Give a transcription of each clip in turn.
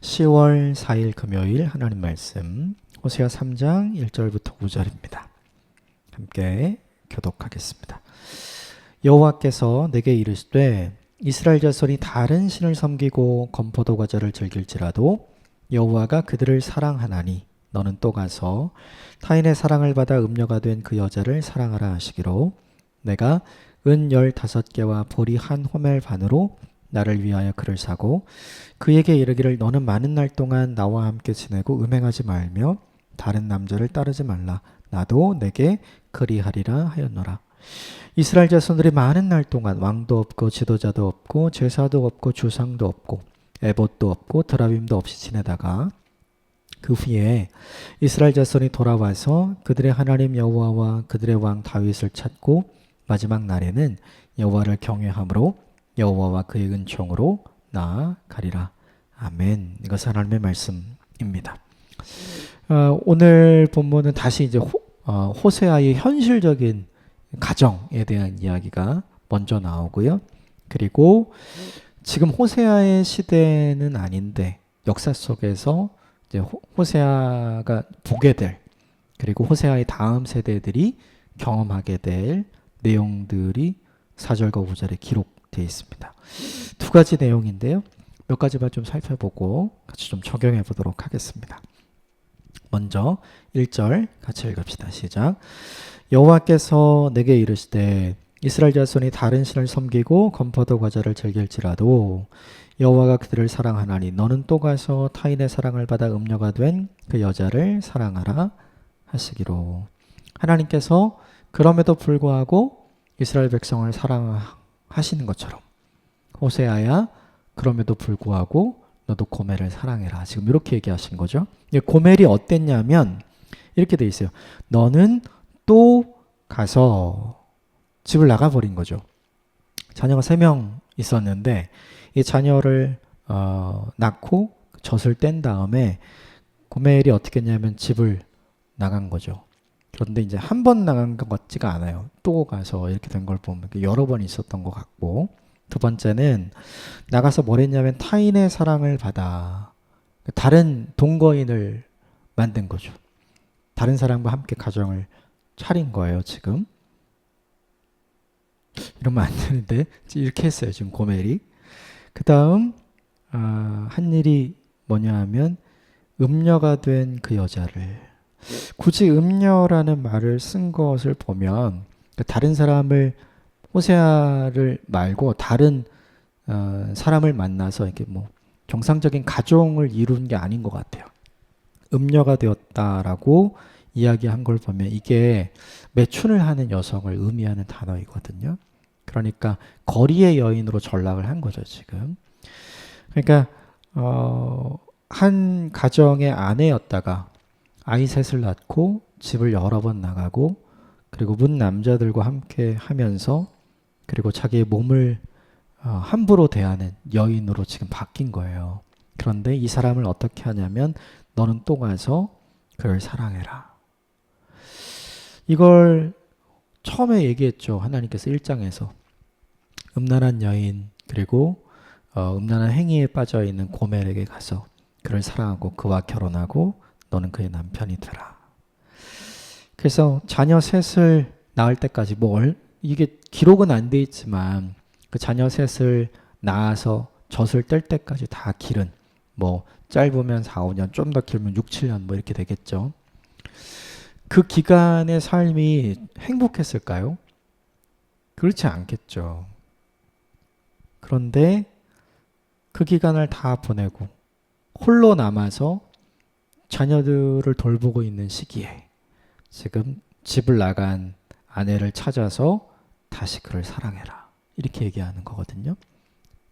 10월 4일 금요일 하나님 말씀 호세아 3장 1절부터 9절입니다. 함께 교독하겠습니다. 여호와께서 내게 이르시되 이스라엘 자손이 다른 신을 섬기고 건포도 과자를 즐길지라도 여호와가 그들을 사랑하나니 너는 또 가서 타인의 사랑을 받아 음녀가 된 그 여자를 사랑하라 하시기로 내가 은 15개와 보리 한 호멜 반으로 나를 위하여 그를 사고 그에게 이르기를 너는 많은 날 동안 나와 함께 지내고 음행하지 말며 다른 남자를 따르지 말라. 나도 내게 그리하리라 하였노라. 이스라엘 자손들이 많은 날 동안 왕도 없고 지도자도 없고 제사도 없고 주상도 없고 에봇도 없고 드라빔도 없이 지내다가 그 후에 이스라엘 자손이 돌아와서 그들의 하나님 여호와와 그들의 왕 다윗을 찾고 마지막 날에는 여호와를 경외함으로 여호와와 그의 은총으로 나아가리라. 아멘. 이것은 하나님의 말씀입니다. 오늘 본문은 다시 이제 호세아의 현실적인 가정에 대한 이야기가 먼저 나오고요. 그리고 지금 호세아의 시대는 아닌데 역사 속에서 이제 호세아가 보게 될 그리고 호세아의 다음 세대들이 경험하게 될 내용들이 4절과 5절에 기록되어 있습니다. 두 가지 내용인데요. 몇 가지만 좀 살펴보고 같이 좀 적용해 보도록 하겠습니다. 먼저 1절 같이 읽읍시다. 시작. 여호와께서 내게 이르시되 이스라엘 자손이 다른 신을 섬기고 건포도 과자를 즐길지라도 여호와가 그들을 사랑하나니 너는 또 가서 타인의 사랑을 받아 음녀가 된 그 여자를 사랑하라 하시기로. 하나님께서 그럼에도 불구하고 이스라엘 백성을 사랑하시는 것처럼 호세아야 그럼에도 불구하고 너도 고멜을 사랑해라. 지금 이렇게 얘기하신 거죠. 고멜이 어땠냐면 이렇게 돼 있어요. 너는 또 가서 집을 나가버린 거죠. 자녀가 3명 있었는데 이 자녀를 낳고 젖을 뗀 다음에 고멜이 어떻게 했냐면 집을 나간 거죠. 그런데 이제 한 번 나간 것 같지가 않아요. 또 가서 이렇게 된 걸 보면 여러 번 있었던 것 같고, 두 번째는 나가서 뭘 했냐면 타인의 사랑을 받아 다른 동거인을 만든 거죠. 다른 사람과 함께 가정을 차린 거예요. 지금 이러면 안 되는데 이렇게 했어요. 지금 고멜이. 그 다음 한 일이 뭐냐 하면 음녀가 된 그 여자를, 굳이 음녀라는 말을 쓴 것을 보면 다른 사람을 호세아를 말고 다른 사람을 만나서 이렇게 뭐 정상적인 가정을 이룬 게 아닌 것 같아요. 음녀가 되었다라고 이야기한 걸 보면 이게 매춘을 하는 여성을 의미하는 단어이거든요. 그러니까 거리의 여인으로 전락을 한 거죠, 지금. 그러니까 한 가정의 아내였다가 아이 셋을 낳고 집을 여러 번 나가고 그리고 문 남자들과 함께 하면서 그리고 자기의 몸을 함부로 대하는 여인으로 지금 바뀐 거예요. 그런데 이 사람을 어떻게 하냐면 너는 또 가서 그를 사랑해라. 이걸 처음에 얘기했죠. 하나님께서 1장에서 음란한 여인 그리고 음란한 행위에 빠져있는 고멜에게 가서 그를 사랑하고 그와 결혼하고 너는 그의 남편이 되라. 그래서 자녀 셋을 낳을 때까지 이게 기록은 안 돼 있지만 그 자녀 셋을 낳아서 젖을 뗄 때까지 다 기른 짧으면 4, 5년 좀 더 길면 6, 7년 이렇게 되겠죠. 그 기간의 삶이 행복했을까요? 그렇지 않겠죠. 그런데 그 기간을 다 보내고 홀로 남아서 자녀들을 돌보고 있는 시기에 지금 집을 나간 아내를 찾아서 다시 그를 사랑해라. 이렇게 얘기하는 거거든요.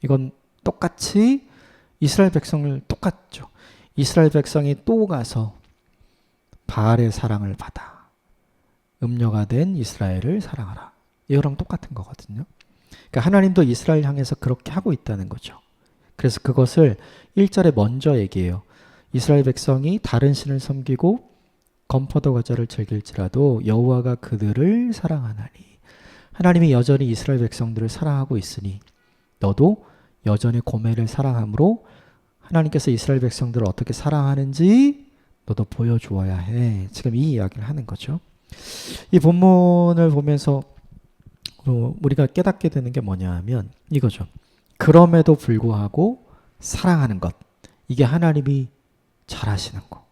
이건 똑같이 이스라엘 백성을 똑같죠. 이스라엘 백성이 또 가서 바알의 사랑을 받아 음녀가 된 이스라엘을 사랑하라. 이거랑 똑같은 거거든요. 그러니까 하나님도 이스라엘 향해서 그렇게 하고 있다는 거죠. 그래서 그것을 1절에 먼저 얘기해요. 이스라엘 백성이 다른 신을 섬기고 건포도 과자를 즐길지라도 여호와가 그들을 사랑하나니. 하나님이 여전히 이스라엘 백성들을 사랑하고 있으니 너도 여전히 고멜을 사랑함으로 하나님께서 이스라엘 백성들을 어떻게 사랑하는지 너도 보여주어야 해. 지금 이 이야기를 하는 거죠. 이 본문을 보면서 우리가 깨닫게 되는 게 뭐냐 하면 이거죠. 그럼에도 불구하고 사랑하는 것. 이게 하나님이 잘하시는 거.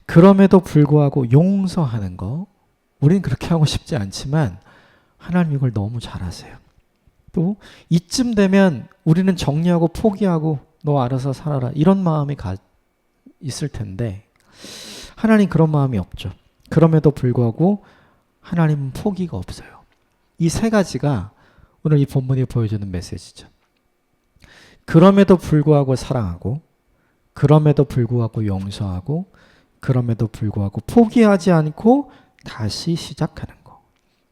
그럼에도 불구하고 용서하는 거. 우리는 그렇게 하고 싶지 않지만 하나님 이걸 너무 잘하세요. 또 이쯤 되면 우리는 정리하고 포기하고 너 알아서 살아라 이런 마음이 있을 텐데 하나님 그런 마음이 없죠. 그럼에도 불구하고 하나님은 포기가 없어요. 이 세 가지가 오늘 이 본문이 보여주는 메시지죠. 그럼에도 불구하고 사랑하고, 그럼에도 불구하고 용서하고, 그럼에도 불구하고 포기하지 않고 다시 시작하는 거.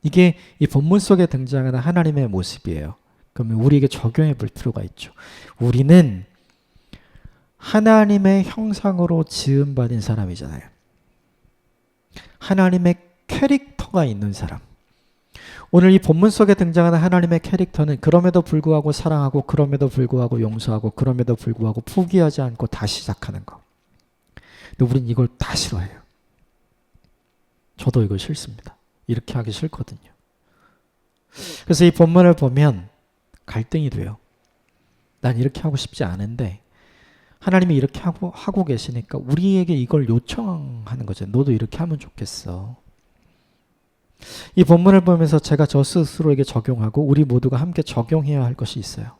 이게 이 본문 속에 등장하는 하나님의 모습이에요. 그러면 우리에게 적용해 볼 필요가 있죠. 우리는 하나님의 형상으로 지음받은 사람이잖아요. 하나님의 캐릭터가 있는 사람. 오늘 이 본문 속에 등장하는 하나님의 캐릭터는 그럼에도 불구하고 사랑하고, 그럼에도 불구하고 용서하고, 그럼에도 불구하고 포기하지 않고 다시 시작하는 거. 근데 우린 이걸 다 싫어해요. 저도 이거 싫습니다. 이렇게 하기 싫거든요. 그래서 이 본문을 보면 갈등이 돼요. 난 이렇게 하고 싶지 않은데 하나님이 이렇게 하고 계시니까 우리에게 이걸 요청하는 거죠. 너도 이렇게 하면 좋겠어. 이 본문을 보면서 제가 저 스스로에게 적용하고 우리 모두가 함께 적용해야 할 것이 있어요.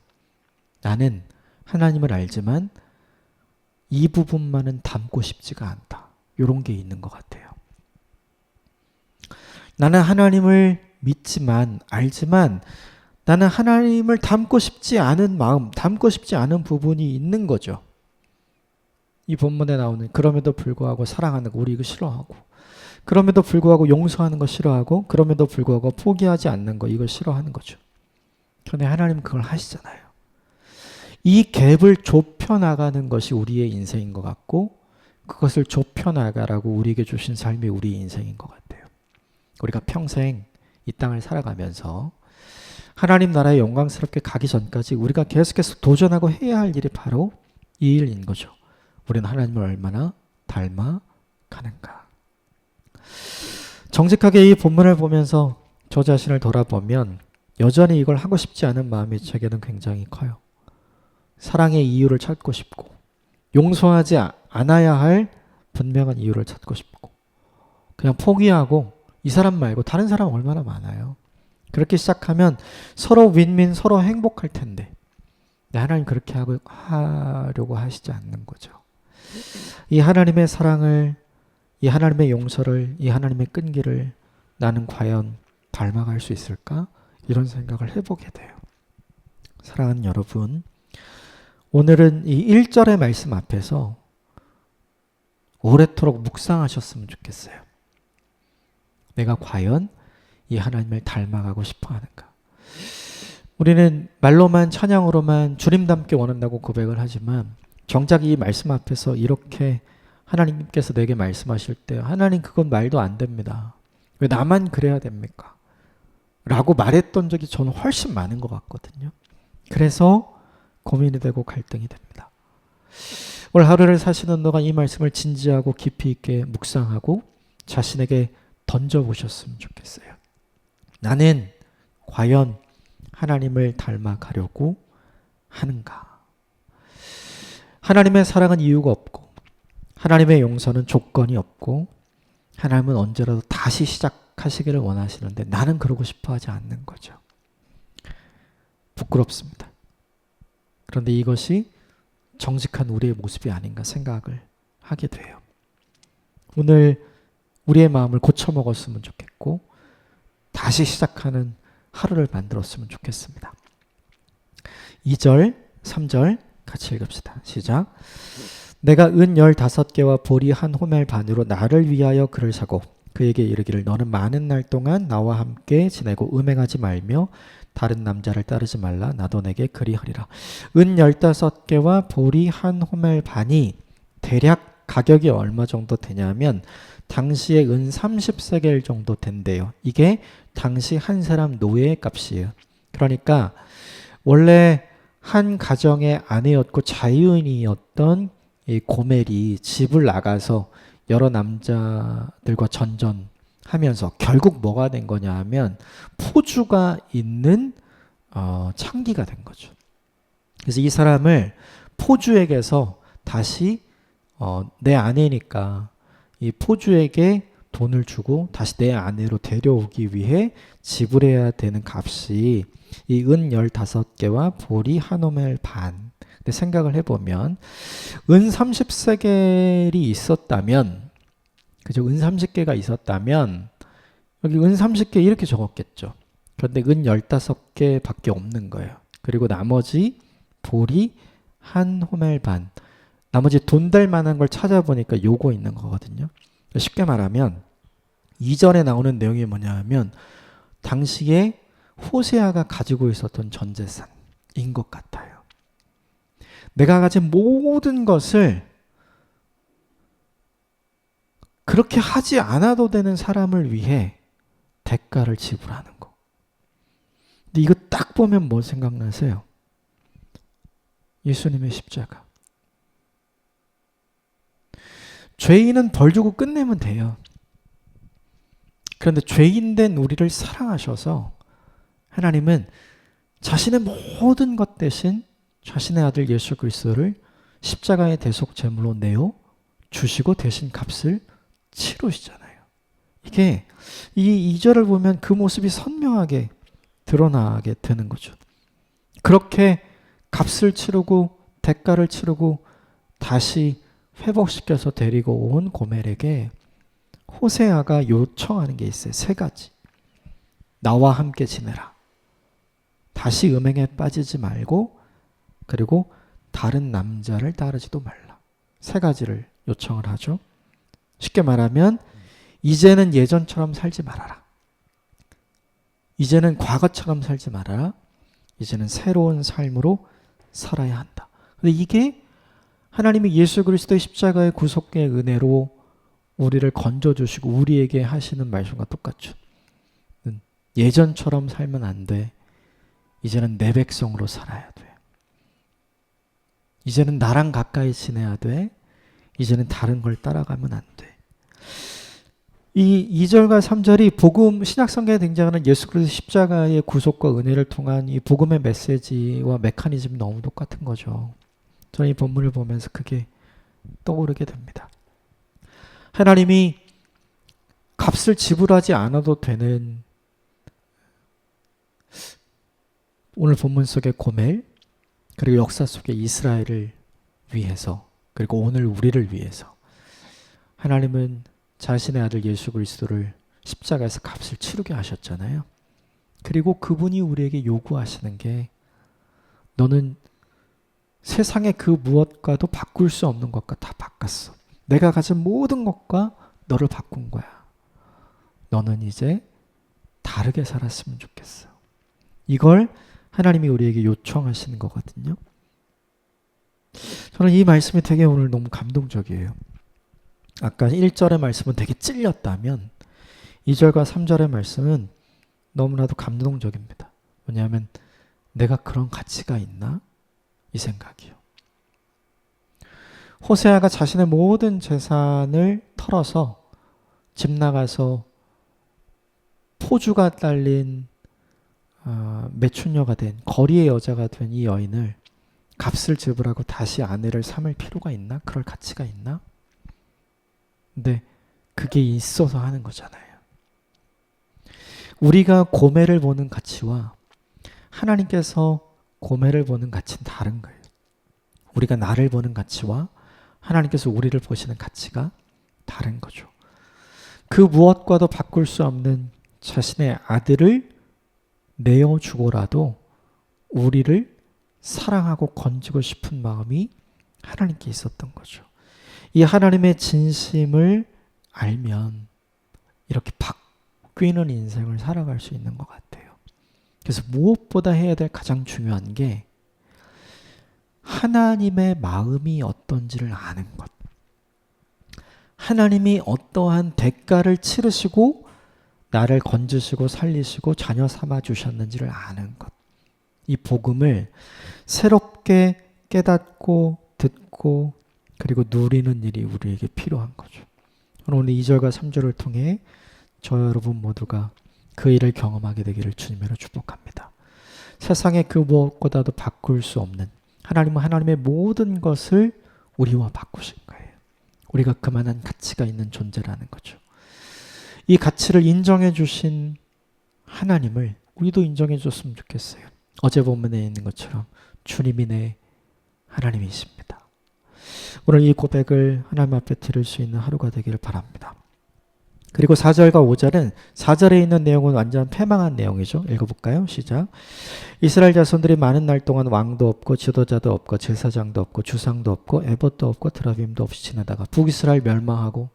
나는 하나님을 알지만 이 부분만은 닮고 싶지가 않다. 이런 게 있는 것 같아요. 나는 하나님을 믿지만 알지만 나는 하나님을 닮고 싶지 않은 마음, 닮고 싶지 않은 부분이 있는 거죠. 이 본문에 나오는 그럼에도 불구하고 사랑하는 거 우리 이거 싫어하고, 그럼에도 불구하고 용서하는 거 싫어하고, 그럼에도 불구하고 포기하지 않는 거 이거 싫어하는 거죠. 그런데 하나님은 그걸 하시잖아요. 이 갭을 좁혀나가는 것이 우리의 인생인 것 같고 그것을 좁혀나가라고 우리에게 주신 삶이 우리 인생인 것 같아요. 우리가 평생 이 땅을 살아가면서 하나님 나라에 영광스럽게 가기 전까지 우리가 계속해서 도전하고 해야 할 일이 바로 이 일인 거죠. 우리는 하나님을 얼마나 닮아가는가. 정직하게 이 본문을 보면서 저 자신을 돌아보면 여전히 이걸 하고 싶지 않은 마음이 제게는 굉장히 커요. 사랑의 이유를 찾고 싶고 용서하지 않아야 할 분명한 이유를 찾고 싶고 그냥 포기하고 이 사람 말고 다른 사람 얼마나 많아요. 그렇게 시작하면 서로 윈윈 서로 행복할 텐데 하나님 그렇게 하려고 하시지 않는 거죠. 이 하나님의 사랑을, 이 하나님의 용서를, 이 하나님의 끈기를 나는 과연 닮아갈 수 있을까? 이런 생각을 해보게 돼요. 사랑하는 여러분, 오늘은 이 1절의 말씀 앞에서 오래도록 묵상하셨으면 좋겠어요. 내가 과연 이 하나님을 닮아가고 싶어 하는가? 우리는 말로만 찬양으로만 주님 닮게 원한다고 고백을 하지만 정작 이 말씀 앞에서 이렇게 하나님께서 내게 말씀하실 때 하나님 그건 말도 안 됩니다. 왜 나만 그래야 됩니까? 라고 말했던 적이 저는 훨씬 많은 것 같거든요. 그래서 고민이 되고 갈등이 됩니다. 오늘 하루를 사시는 동안 이 말씀을 진지하고 깊이 있게 묵상하고 자신에게 던져보셨으면 좋겠어요. 나는 과연 하나님을 닮아가려고 하는가? 하나님의 사랑은 이유가 없고 하나님의 용서는 조건이 없고 하나님은 언제라도 다시 시작하시기를 원하시는데 나는 그러고 싶어 하지 않는 거죠. 부끄럽습니다. 그런데 이것이 정직한 우리의 모습이 아닌가 생각을 하게 돼요. 오늘 우리의 마음을 고쳐먹었으면 좋겠고 다시 시작하는 하루를 만들었으면 좋겠습니다. 2절, 3절 같이 읽읍시다. 시작. 내가 은 15개와 보리 한 호멜 반으로 나를 위하여 그를 사고 그에게 이르기를 너는 많은 날 동안 나와 함께 지내고 음행하지 말며 다른 남자를 따르지 말라. 나도 내게 그리하리라. 은 15개와 보리 한 호멜 반이 대략 가격이 얼마 정도 되냐면 당시에 은 30세겔 정도 된대요. 이게 당시 한 사람 노예의 값이에요. 그러니까 원래 한 가정의 아내였고 자유인이었던 이 고멜이 집을 나가서 여러 남자들과 전전하면서 결국 뭐가 된 거냐 하면 포주가 있는 창기가 된 거죠. 그래서 이 사람을 포주에게서 다시 내 아내니까 이 포주에게 돈을 주고 다시 내 아내로 데려오기 위해 지불해야 되는 값이 이 은 15개와 보리 한 호멜 반. 근데 생각을 해보면 은 30세겔이 있었다면, 그죠? 은 30개가 있었다면 여기 은 30개 이렇게 적었겠죠. 그런데 은 15개밖에 없는 거예요. 그리고 나머지 보리 한 호멜 반. 나머지 돈 될 만한 걸 찾아보니까 요거 있는 거거든요. 쉽게 말하면 2절에 나오는 내용이 뭐냐 하면 당시에 호세아가 가지고 있었던 전 재산인 것 같아요. 내가 가진 모든 것을 그렇게 하지 않아도 되는 사람을 위해 대가를 지불하는 거. 근데 이거 딱 보면 뭐 생각나세요? 예수님의 십자가. 죄인은 벌 주고 끝내면 돼요. 그런데 죄인된 우리를 사랑하셔서 하나님은 자신의 모든 것 대신 자신의 아들 예수 그리스도를 십자가의 대속 제물로 내어 주시고 대신 값을 치르시잖아요. 이게 이 2절을 보면 그 모습이 선명하게 드러나게 되는 거죠. 그렇게 값을 치르고 대가를 치르고 다시 회복시켜서 데리고 온 고멜에게 호세아가 요청하는 게 있어요. 3가지. 나와 함께 지내라. 다시 음행에 빠지지 말고, 그리고 다른 남자를 따르지도 말라. 3가지를 요청을 하죠. 쉽게 말하면 이제는 예전처럼 살지 말아라. 이제는 과거처럼 살지 말아라. 이제는 새로운 삶으로 살아야 한다. 근데 이게 하나님이 예수 그리스도의 십자가의 구속의 은혜로 우리를 건져주시고 우리에게 하시는 말씀과 똑같죠. 예전처럼 살면 안 돼. 이제는 내 백성으로 살아야 돼. 이제는 나랑 가까이 지내야 돼. 이제는 다른 걸 따라가면 안 돼. 이 2절과 3절이 복음 신약성경에 등장하는 예수 그리스도 십자가의 구속과 은혜를 통한 이 복음의 메시지와 메커니즘이 너무 똑같은 거죠. 저는 이 본문을 보면서 그게 떠오르게 됩니다. 하나님이 값을 지불하지 않아도 되는 오늘 본문 속의 고멜, 그리고 역사 속의 이스라엘을 위해서, 그리고 오늘 우리를 위해서 하나님은 자신의 아들 예수 그리스도를 십자가에서 값을 치르게 하셨잖아요. 그리고 그분이 우리에게 요구하시는 게 너는 세상의 그 무엇과도 바꿀 수 없는 것과 다 바꿨어. 내가 가진 모든 것과 너를 바꾼 거야. 너는 이제 다르게 살았으면 좋겠어. 이걸 하나님이 우리에게 요청하시는 거거든요. 저는 이 말씀이 되게 오늘 너무 감동적이에요. 아까 1절의 말씀은 되게 찔렸다면 2절과 3절의 말씀은 너무나도 감동적입니다. 왜냐하면 내가 그런 가치가 있나? 이 생각이요. 호세아가 자신의 모든 재산을 털어서 집 나가서 포주가 딸린 매춘녀가 된, 거리의 여자가 된 이 여인을 값을 지불하고 다시 아내를 삼을 필요가 있나? 그럴 가치가 있나? 근데 그게 있어서 하는 거잖아요. 우리가 고멜을 보는 가치와 하나님께서 고멜을 보는 가치는 다른 거예요. 우리가 나를 보는 가치와 하나님께서 우리를 보시는 가치가 다른 거죠. 그 무엇과도 바꿀 수 없는 자신의 아들을 내어주고라도 우리를 사랑하고 건지고 싶은 마음이 하나님께 있었던 거죠. 이 하나님의 진심을 알면 이렇게 바뀌는 인생을 살아갈 수 있는 것 같아요. 그래서 무엇보다 해야 될 가장 중요한 게 하나님의 마음이 어떤지를 아는 것. 하나님이 어떠한 대가를 치르시고 나를 건지시고 살리시고 자녀 삼아 주셨는지를 아는 것. 이 복음을 새롭게 깨닫고 듣고 그리고 누리는 일이 우리에게 필요한 거죠. 오늘 2절과 3절을 통해 저 여러분 모두가 그 일을 경험하게 되기를 주님으로 축복합니다. 세상의 그 무엇보다도 바꿀 수 없는 하나님은 하나님의 모든 것을 우리와 바꾸신 거예요. 우리가 그만한 가치가 있는 존재라는 거죠. 이 가치를 인정해 주신 하나님을 우리도 인정해 줬으면 좋겠어요. 어제 본문에 있는 것처럼 주님이 내 하나님이십니다. 오늘 이 고백을 하나님 앞에 드릴 수 있는 하루가 되기를 바랍니다. 그리고 4절과 5절은 4절에 있는 내용은 완전 패망한 내용이죠. 읽어볼까요? 시작. 이스라엘 자손들이 많은 날 동안 왕도 없고 지도자도 없고 제사장도 없고 주상도 없고 에봇도 없고 드라빔도 없이 지내다가 북이스라엘 멸망하고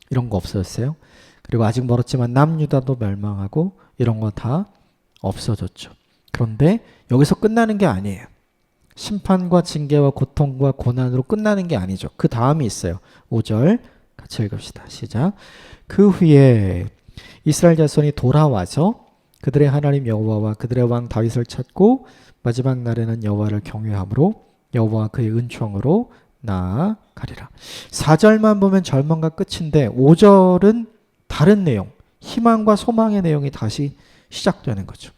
이런 거 없어졌어요. 그리고 아직 멀었지만 남유다도 멸망하고 이런 거 다 없어졌죠. 그런데 여기서 끝나는 게 아니에요. 심판과 징계와 고통과 고난으로 끝나는 게 아니죠. 그 다음이 있어요. 5절 같이 읽읍시다. 시작. 그 후에 이스라엘 자손이 돌아와서 그들의 하나님 여호와와 그들의 왕 다윗을 찾고 마지막 날에는 여호와를 경외함으로 여호와와 그의 은총으로 나아가리라. 4절만 보면 절망과 끝인데 5절은 다른 내용, 희망과 소망의 내용이 다시 시작되는 거죠.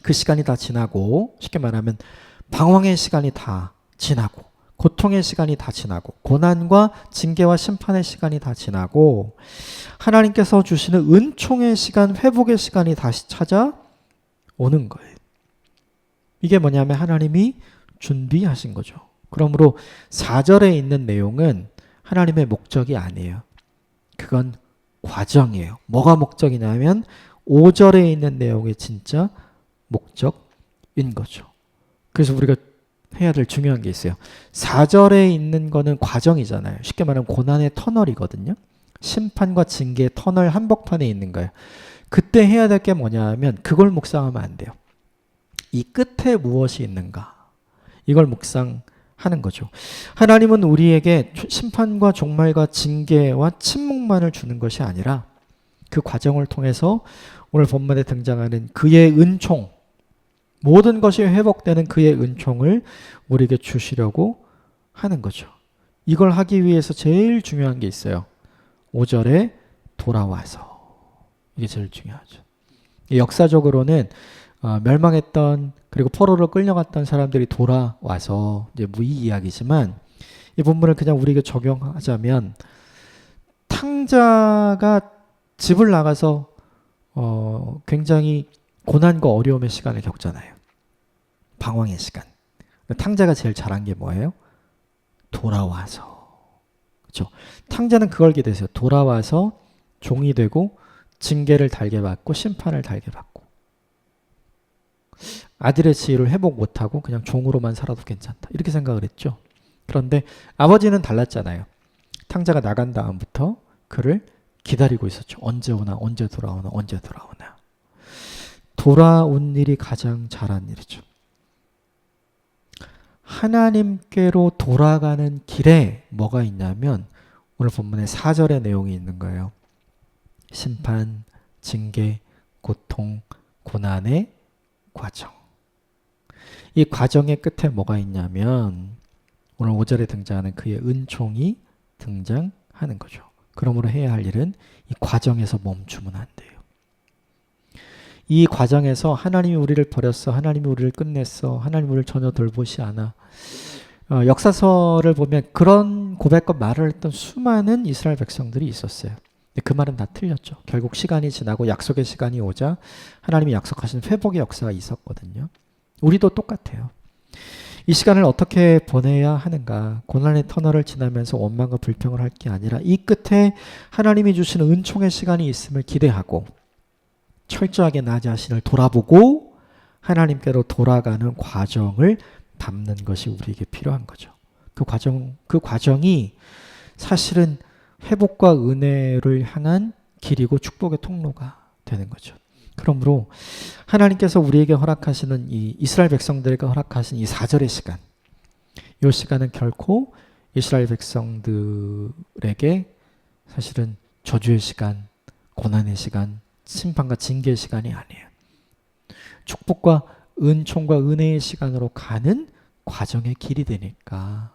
그 시간이 다 지나고 쉽게 말하면 방황의 시간이 다 지나고 고통의 시간이 다 지나고 고난과 징계와 심판의 시간이 다 지나고 하나님께서 주시는 은총의 시간, 회복의 시간이 다시 찾아오는 거예요. 이게 뭐냐면 하나님이 준비하신 거죠. 그러므로 4절에 있는 내용은 하나님의 목적이 아니에요. 그건 과정이에요. 뭐가 목적이냐면 5절에 있는 내용이 진짜 목적인 거죠. 그래서 우리가 해야 될 중요한 게 있어요. 4절에 있는 거는 과정이잖아요. 쉽게 말하면 고난의 터널이거든요. 심판과 징계의 터널 한복판에 있는 거예요. 그때 해야 될 게 뭐냐 하면 그걸 묵상하면 안 돼요. 이 끝에 무엇이 있는가? 이걸 묵상하는 거죠. 하나님은 우리에게 심판과 종말과 징계와 침묵만을 주는 것이 아니라 그 과정을 통해서 오늘 본문에 등장하는 그의 은총, 모든 것이 회복되는 그의 은총을 우리에게 주시려고 하는 거죠. 이걸 하기 위해서 제일 중요한 게 있어요. 5절에 돌아와서. 이게 제일 중요하죠. 역사적으로는 멸망했던 그리고 포로로 끌려갔던 사람들이 돌아와서 이제 이 이야기지만 이 본문을 그냥 우리에게 적용하자면 탕자가 집을 나가서 굉장히 고난과 어려움의 시간을 겪잖아요. 방황의 시간. 탕자가 제일 잘한 게 뭐예요? 돌아와서. 그렇죠? 탕자는 그걸 기대했어요. 돌아와서 종이 되고 징계를 달게 받고 심판을 달게 받고 아들의 지위를 회복 못하고 그냥 종으로만 살아도 괜찮다. 이렇게 생각을 했죠. 그런데 아버지는 달랐잖아요. 탕자가 나간 다음부터 그를 기다리고 있었죠. 언제 오나, 언제 돌아오나, 언제 돌아오나. 돌아온 일이 가장 잘한 일이죠. 하나님께로 돌아가는 길에 뭐가 있냐면 오늘 본문에 4절의 내용이 있는 거예요. 심판, 징계, 고통, 고난의 과정. 이 과정의 끝에 뭐가 있냐면 오늘 5절에 등장하는 그의 은총이 등장하는 거죠. 그러므로 해야 할 일은 이 과정에서 멈추면 안 돼요. 이 과정에서 하나님이 우리를 버렸어. 하나님이 우리를 끝냈어. 하나님이 우리를 전혀 돌보시 않아. 역사서를 보면 그런 고백과 말을 했던 수많은 이스라엘 백성들이 있었어요. 근데 그 말은 다 틀렸죠. 결국 시간이 지나고 약속의 시간이 오자 하나님이 약속하신 회복의 역사가 있었거든요. 우리도 똑같아요. 이 시간을 어떻게 보내야 하는가? 고난의 터널을 지나면서 원망과 불평을 할 게 아니라 이 끝에 하나님이 주시는 은총의 시간이 있음을 기대하고 철저하게 나 자신을 돌아보고 하나님께로 돌아가는 과정을 밟는 것이 우리에게 필요한 거죠. 그 과정이 사실은 회복과 은혜를 향한 길이고 축복의 통로가 되는 거죠. 그러므로 하나님께서 우리에게 허락하시는 이 이스라엘 백성들에게 허락하신 이 4절의 시간, 이 시간은 결코 이스라엘 백성들에게 사실은 저주의 시간, 고난의 시간, 심판과 징계의 시간이 아니에요. 축복과 은총과 은혜의 시간으로 가는 과정의 길이 되니까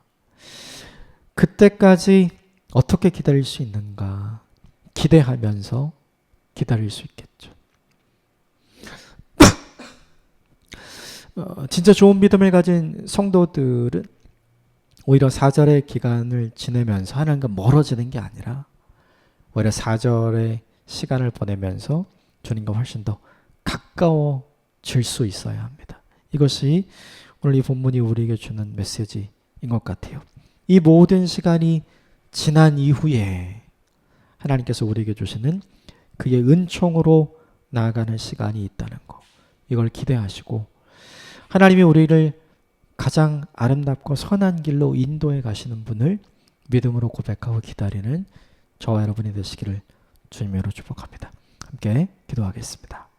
그때까지 어떻게 기다릴 수 있는가 기대하면서 기다릴 수 있겠죠. 진짜 좋은 믿음을 가진 성도들은 오히려 4절의 기간을 지내면서 하나님과 멀어지는 게 아니라 오히려 4절의 시간을 보내면서 주님과 훨씬 더 가까워질 수 있어야 합니다. 이것이 오늘 이 본문이 우리에게 주는 메시지인 것 같아요. 이 모든 시간이 지난 이후에 하나님께서 우리에게 주시는 그의 은총으로 나아가는 시간이 있다는 것, 이걸 기대하시고 하나님이 우리를 가장 아름답고 선한 길로 인도해 가시는 분을 믿음으로 고백하고 기다리는 저와 여러분이 되시기를 주님으로 축복합니다. 함께 기도하겠습니다.